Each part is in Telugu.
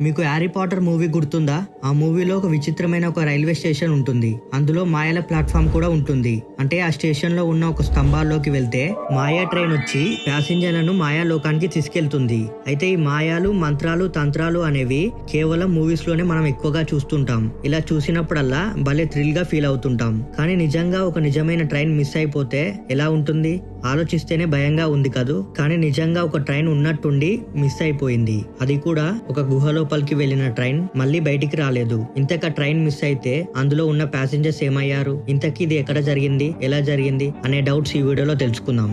మీకు హ్యారీ పాటర్ మూవీ గుర్తుందా? ఆ మూవీలో ఒక విచిత్రమైన ఒక రైల్వే స్టేషన్ ఉంటుంది. అందులో మాయల ప్లాట్ఫామ్ కూడా ఉంటుంది. అంటే ఆ స్టేషన్ లో ఉన్న ఒక స్తంభాల్లోకి వెళ్తే మాయా ట్రైన్ వచ్చి ప్యాసింజర్లను మాయా లోకానికి తీసుకెళ్తుంది. అయితే ఈ మాయాలు, మంత్రాలు, తంత్రాలు అనేవి కేవలం మూవీస్ లోనే మనం ఎక్కువగా చూస్తుంటాం. ఇలా చూసినప్పుడల్లా భలే థ్రిల్ గా ఫీల్ అవుతుంటాం. కానీ నిజంగా ఒక నిజమైన ట్రైన్ మిస్ అయిపోతే ఎలా ఉంటుంది? ఆలోచిస్తేనే భయంగా ఉంది కదూ. కానీ నిజంగా ఒక ట్రైన్ ఉన్నట్టుండి మిస్ అయిపోయింది. అది కూడా ఒక గుహ లోపలికి వెళ్లిన ట్రైన్ మళ్ళీ బయటికి రాలేదు. ఇంతక ట్రైన్ మిస్ అయితే అందులో ఉన్న ప్యాసింజర్స్ ఏమయ్యారు? ఇంతకీ ఇది ఎక్కడ జరిగింది, ఎలా జరిగింది అనే డౌట్స్ ఈ వీడియోలో తెలుసుకుందాం.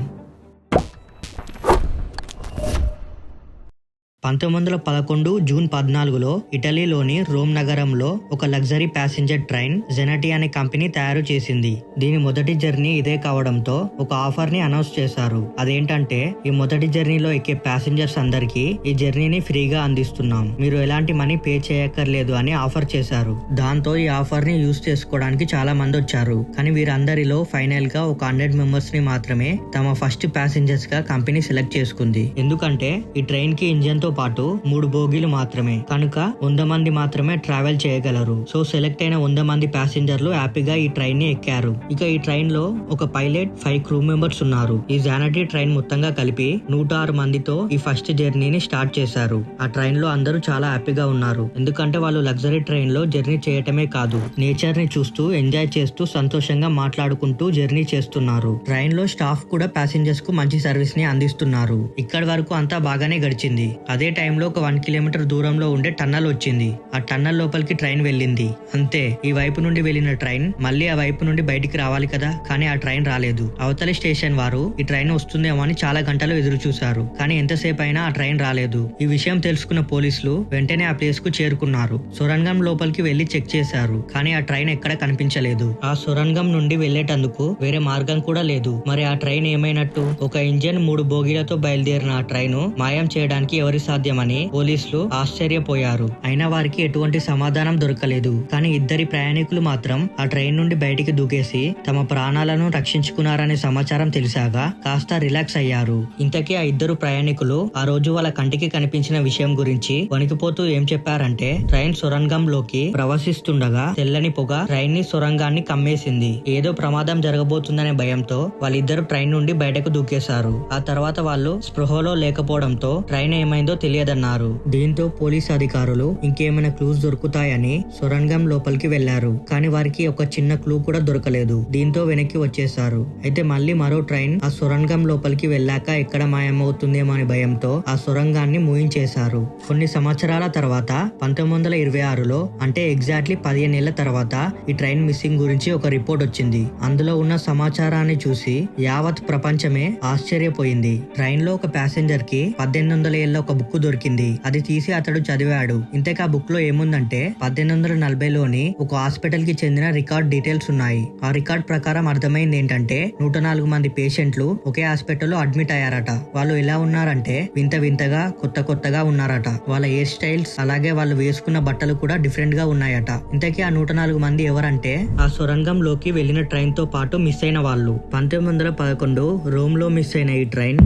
1911 జూన్ 14లో ఇటలీలోని రోమ్ నగరంలో ఒక లగ్జరీ ప్యాసింజర్ ట్రైన్ జెనటి అనే కంపెనీ తయారు చేసింది. దీని మొదటి జర్నీ ఇదే కావడంతో ఒక ఆఫర్ ని అనౌన్స్ చేశారు. అదేంటంటే ఈ మొదటి జర్నీలో ఎక్కే ప్యాసింజర్స్ అందరికీ ఈ జర్నీని ఫ్రీగా అందిస్తున్నాం, మీరు ఎలాంటి మనీ పే చేయక్కర్లేదు అని ఆఫర్ చేశారు. దాంతో ఈ ఆఫర్ ని యూజ్ చేసుకోవడానికి చాలా మంది వచ్చారు. కానీ వీరందరిలో ఫైనల్ గా ఒక 100 మెంబర్స్ ని మాత్రమే తమ ఫస్ట్ ప్యాసింజర్స్ గా కంపెనీ సెలెక్ట్ చేసుకుంది. ఎందుకంటే ఈ ట్రైన్ కి ఇంజన్ తో పాటు 3 బోగీలు మాత్రమే కనుక 100 మంది మాత్రమే ట్రావెల్ చేయగలరు. సో సెలెక్ట్ అయిన 100 మంది ప్యాసింజర్లు హ్యాపీగా ఈ ట్రైన్ ని ఎక్కారు. ఇక ఈ ట్రైన్ లో ఒక పైలట్, 5 క్రూ మెంబర్స్ ఉన్నారు. ఈ జానటి ట్రైన్ మొత్తంగా కలిపి 106 మందితో ఈ ఫస్ట్ జర్నీని స్టార్ట్ చేశారు. ఆ ట్రైన్ లో అందరూ చాలా హ్యాపీగా ఉన్నారు. ఎందుకంటే వాళ్ళు లగ్జరీ ట్రైన్ లో జర్నీ చేయటమే కాదు, నేచర్ ని చూస్తూ ఎంజాయ్ చేస్తూ సంతోషంగా మాట్లాడుకుంటూ జర్నీ చేస్తున్నారు. ట్రైన్ లో స్టాఫ్ కూడా ప్యాసింజర్స్ కు మంచి సర్వీస్ ని అందిస్తున్నారు. ఇక్కడి వరకు అంతా బాగానే గడిచింది. అదే టైంలో ఒక 1 కిలోమీటర్ దూరంలో ఉండే టన్నల్ వచ్చింది. ఆ టన్నల్ లోపలికి ట్రైన్ వెళ్ళింది. అంతే, ఈ వైపు నుండి వెళ్లిన ట్రైన్ మళ్ళీ ఆ వైపు నుండి బయటికి రావాలి కదా, కానీ ఆ ట్రైన్ రాలేదు. అవతలి స్టేషన్ వారు ఈ ట్రైన్ వస్తుందేమో అని చాలా గంటలు ఎదురు చూశారు. కానీ ఎంతసేపు అయినా ఆ ట్రైన్ రాలేదు. ఈ విషయం తెలుసుకున్న పోలీసులు వెంటనే ఆ ప్లేస్ కు చేరుకున్నారు. సొరంగం లోపలికి వెళ్లి చెక్ చేశారు. కానీ ఆ ట్రైన్ ఎక్కడ కనిపించలేదు. ఆ సొరంగం నుండి వెళ్లేటందుకు వేరే మార్గం కూడా లేదు. మరి ఆ ట్రైన్ ఏమైనట్టు? ఒక ఇంజన్ 3 బోగీలతో బయలుదేరిన ఆ ట్రైన్ మాయం చేయడానికి ఎవరి సాధ్యమని పోలీసులు ఆశ్చర్యపోయారు. అయినా వారికి ఎటువంటి సమాధానం దొరకలేదు. కానీ ఇద్దరి ప్రయాణికులు మాత్రం ఆ ట్రైన్ నుండి బయటికి దూకేసి తమ ప్రాణాలను రక్షించుకున్నారనే సమాచారం తెలిసాక కాస్త రిలాక్స్ అయ్యారు. ఇంతకీ ఆ ఇద్దరు ప్రయాణికులు ఆ రోజు వాళ్ళ కంటికి కనిపించిన విషయం గురించి వణికిపోతూ ఏం చెప్పారంటే, ట్రైన్ సొరంగంలోకి ప్రవశిస్తుండగా తెల్లని పొగ ట్రైన్ ని సొరంగాన్ని కమ్మేసింది. ఏదో ప్రమాదం జరగబోతుందనే భయంతో వాళ్ళిద్దరు ట్రైన్ నుండి బయటకు దూకేశారు. ఆ తర్వాత వాళ్ళు స్పృహలో లేకపోవడంతో ట్రైన్ ఏమైందో తెలియదన్నారు. దీంతో పోలీస్ అధికారులు ఇంకేమైనా క్లూస్ దొరుకుతాయని సొరంగం లోపలికి వెళ్లారు. కానీ వారికి ఒక చిన్న క్లూ కూడా దొరకలేదు. దీంతో వెనక్కి వచ్చేశారు. అయితే మళ్ళీ మరో ట్రైన్ ఆ సొరంగం లోపలికి వెళ్ళాక ఎక్కడ మాయమవుతుందేమో అనే భయంతో ఆ సొరంగాన్ని మూయించేశారు. కొన్ని సంవత్సరాల తర్వాత 1926లో అంటే ఎగ్జాక్ట్లీ 15 ఏళ్ల తర్వాత ఈ ట్రైన్ మిస్సింగ్ గురించి ఒక రిపోర్ట్ వచ్చింది. అందులో ఉన్న సమాచారాన్ని చూసి యావత్ ప్రపంచమే ఆశ్చర్యపోయింది. ట్రైన్ లో ఒక ప్యాసింజర్ కి 1800 ఏళ్ల ఒక బుక్ దొరికింది. అది తీసి అతడు చదివాడు. ఇంతకీ ఆ బుక్ లో ఏముందంటే 1840లోని ఒక హాస్పిటల్ కి చెందిన రికార్డ్ డీటెయిల్స్ ఉన్నాయి. ఆ రికార్డ్ ప్రకారం అర్థమైంది ఏంటంటే 104 మంది పేషెంట్లు ఒకే హాస్పిటల్లో అడ్మిట్ అయ్యారట. వాళ్ళు ఎలా ఉన్నారంటే వింత వింతగా, కొత్తగా ఉన్నారట. వాళ్ళ హెయిర్ స్టైల్స్ అలాగే వాళ్ళు వేసుకున్న బట్టలు కూడా డిఫరెంట్ గా ఉన్నాయట. ఇంతకీ ఆ 104 మంది ఎవరంటే ఆ సొరంగంలోకి వెళ్లిన ట్రైన్ తో పాటు మిస్ అయిన వాళ్ళు. 1911 రోమ్ లో మిస్ అయిన ఈ ట్రైన్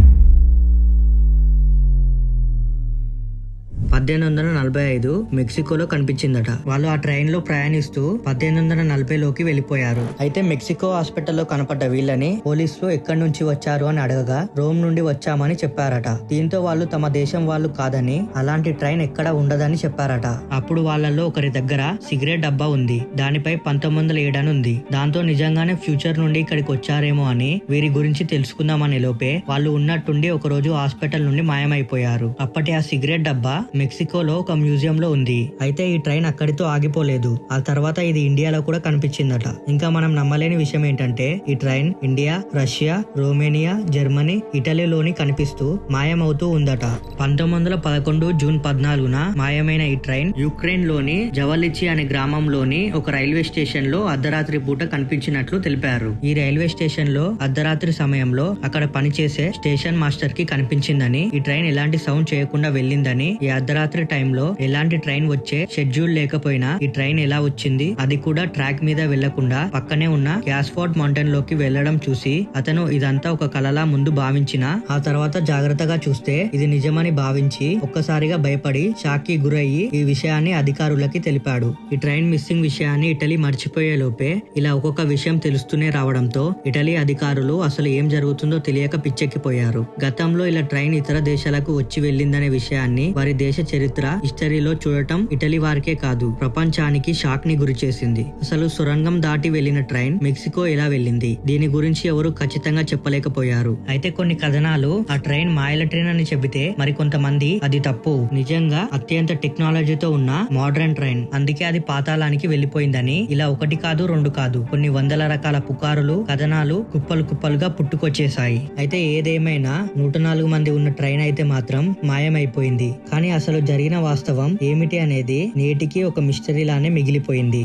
1845 మెక్సికోలో కనిపించిందట. వాళ్ళు ఆ ట్రైన్ లో ప్రయాణిస్తూ 1840లోకి వెళ్లిపోయారు. అయితే మెక్సికో హాస్పిటల్లో కనపడ్డ వీళ్ళని పోలీసులు ఎక్కడి నుంచి వచ్చారు అని అడగగా రోమ్ నుండి వచ్చామని చెప్పారట. దీంతో వాళ్ళు తమ దేశం వాళ్ళు కాదని, అలాంటి ట్రైన్ ఎక్కడ ఉండదని చెప్పారట. అప్పుడు వాళ్ళల్లో ఒకరి దగ్గర సిగరెట్ డబ్బా ఉంది. దానిపై 1907 అని ఉంది. దాంతో నిజంగానే ఫ్యూచర్ నుండి ఇక్కడికి వచ్చారేమో అని వీరి గురించి తెలుసుకుందామనే లోపే వాళ్ళు ఉన్నట్టుండి ఒక రోజు హాస్పిటల్ నుండి మాయమైపోయారు. అప్పటి ఆ సిగరెట్ డబ్బా మెక్సికోలో ఒక మ్యూజియం లో ఉంది. అయితే ఈ ట్రైన్ అక్కడితో ఆగిపోలేదు. ఆ తర్వాత ఇది ఇండియాలో కూడా కనిపించిందట. ఇంకా మనం నమ్మలేని విషయం ఏంటంటే ఈ train India, Russia, Romania, Germany, ఇటలీలోని కనిపిస్తూ మాయమవుతూ ఉందట. 1911 జూన్ 14న మాయమైన ఈ ట్రైన్ యుక్రెయిన్ లోని జవలిచి అనే గ్రామంలోని ఒక రైల్వే స్టేషన్ లో అర్ధరాత్రి పూట కనిపించినట్లు తెలిపారు. ఈ రైల్వే స్టేషన్ లో అర్ధరాత్రి సమయంలో అక్కడ పనిచేసే స్టేషన్ మాస్టర్ కి కనిపించిందని, ఈ ట్రైన్ ఎలాంటి సౌండ్ చేయకుండా వెళ్ళిందని, ఈ అర్ధరాత్రి అర్ధరాత్రి టైంలో ఎలాంటి ట్రైన్ వచ్చే షెడ్యూల్ లేకపోయినా ఈ ట్రైన్ ఎలా వచ్చింది, అది కూడా ట్రాక్ మీద వెళ్లకుండా పక్కనే ఉన్న క్యాస్ఫోర్డ్ మౌంటైన్ లోకి వెళ్లడం చూసి అతను ఇదంతా ఒక కలలా ముందు భావించిన ఆ తర్వాత జాగ్రత్తగా చూస్తే ఇది నిజమని భావించి ఒక్కసారిగా భయపడి షాక్ కి గురయ్యి ఈ విషయాన్ని అధికారులకి తెలిపాడు. ఈ ట్రైన్ మిస్సింగ్ విషయాన్ని ఇటలీ మర్చిపోయే లోపే ఇలా ఒక్కొక్క విషయం తెలుస్తూనే రావడంతో ఇటలీ అధికారులు అసలు ఏం జరుగుతుందో తెలియక పిచ్చెక్కిపోయారు. గతంలో ఇలా ట్రైన్ ఇతర దేశాలకు వచ్చి వెళ్లిందనే విషయాన్ని వారి దేశ చరిత్ర హిస్టరీలో చూడటం ఇటలీ వారికే కాదు ప్రపంచానికి షాక్ ని గురి చేసింది. అసలు సొరంగం దాటి వెళ్లిన ట్రైన్ మెక్సికో ఎలా వెళ్ళింది, దీని గురించి ఎవరు ఖచ్చితంగా చెప్పలేకపోయారు. అయితే కొన్ని కథనాలు ఆ ట్రైన్ మాయల ట్రైన్ అని చెబితే మరికొంతమంది అది తప్పు, నిజంగా అత్యంత టెక్నాలజీతో ఉన్న మోడర్న్ ట్రైన్, అందుకే అది పాతాళానికి వెళ్లిపోయిందని ఇలా ఒకటి కాదు రెండు కాదు కొన్ని వందల రకాల పుకారులు కథనాలు కుప్పలు కుప్పలుగా పుట్టుకొచ్చేశాయి. అయితే ఏదేమైనా 104 మంది ఉన్న ట్రైన్ అయితే మాత్రం మాయమైపోయింది. కానీ అసలు జరిగిన వాస్తవం ఏమిటి అనేది నేటికి ఒక మిస్టరీలానే మిగిలిపోయింది.